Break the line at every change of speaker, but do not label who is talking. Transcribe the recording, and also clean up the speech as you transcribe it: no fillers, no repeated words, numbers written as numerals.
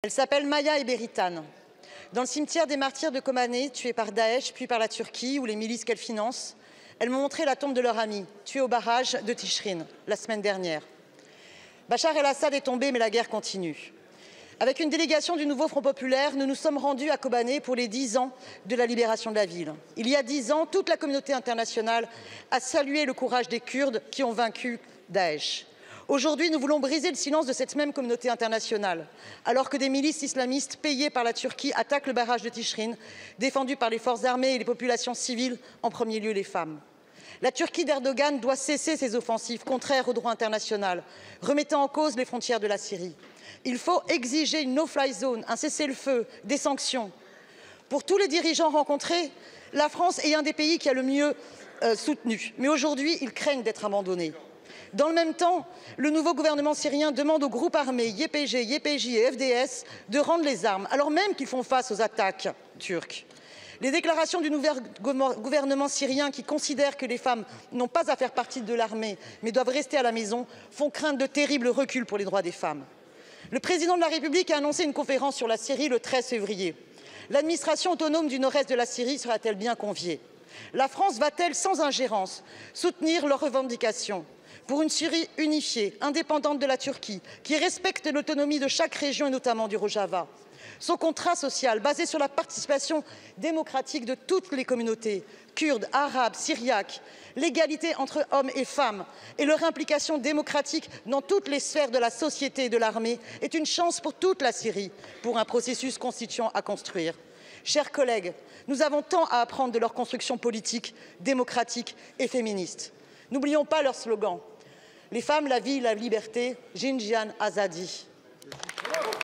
Elle s'appelle Maya Eberitan. Dans le cimetière des martyrs de Kobané, tués par Daesh, puis par la Turquie ou les milices qu'elle finance, elles m'ont montré la tombe de leur ami, tué au barrage de Tichrin, la semaine dernière. Bachar el-Assad est tombé, mais la guerre continue. Avec une délégation du nouveau Front populaire, nous nous sommes rendus à Kobané pour les 10 ans de la libération de la ville. Il y a 10 ans, toute la communauté internationale a salué le courage des Kurdes qui ont vaincu Daesh. Aujourd'hui, nous voulons briser le silence de cette même communauté internationale, alors que des milices islamistes payées par la Turquie attaquent le barrage de Tichrin, défendu par les forces armées et les populations civiles, en premier lieu les femmes. La Turquie d'Erdogan doit cesser ses offensives contraires au droit international, remettant en cause les frontières de la Syrie. Il faut exiger une no-fly zone, un cessez-le-feu, des sanctions. Pour tous les dirigeants rencontrés, la France est un des pays qui a le mieux soutenu. Mais aujourd'hui, ils craignent d'être abandonnés. Dans le même temps, le nouveau gouvernement syrien demande aux groupes armés YPG, YPJ et FDS de rendre les armes, alors même qu'ils font face aux attaques turques. Les déclarations du nouveau gouvernement syrien qui considère que les femmes n'ont pas à faire partie de l'armée, mais doivent rester à la maison, font craindre de terribles reculs pour les droits des femmes. Le président de la République a annoncé une conférence sur la Syrie le 13 février. L'administration autonome du nord-est de la Syrie sera-t-elle bien conviée? La France va-t-elle, sans ingérence, soutenir leurs revendications pour une Syrie unifiée, indépendante de la Turquie, qui respecte l'autonomie de chaque région et notamment du Rojava? Son contrat social, basé sur la participation démocratique de toutes les communautés, kurdes, arabes, syriaques, l'égalité entre hommes et femmes et leur implication démocratique dans toutes les sphères de la société et de l'armée est une chance pour toute la Syrie, pour un processus constituant à construire. Chers collègues, nous avons tant à apprendre de leur construction politique, démocratique et féministe. N'oublions pas leur slogan. Les femmes, la vie, la liberté, Jinjian Azadi.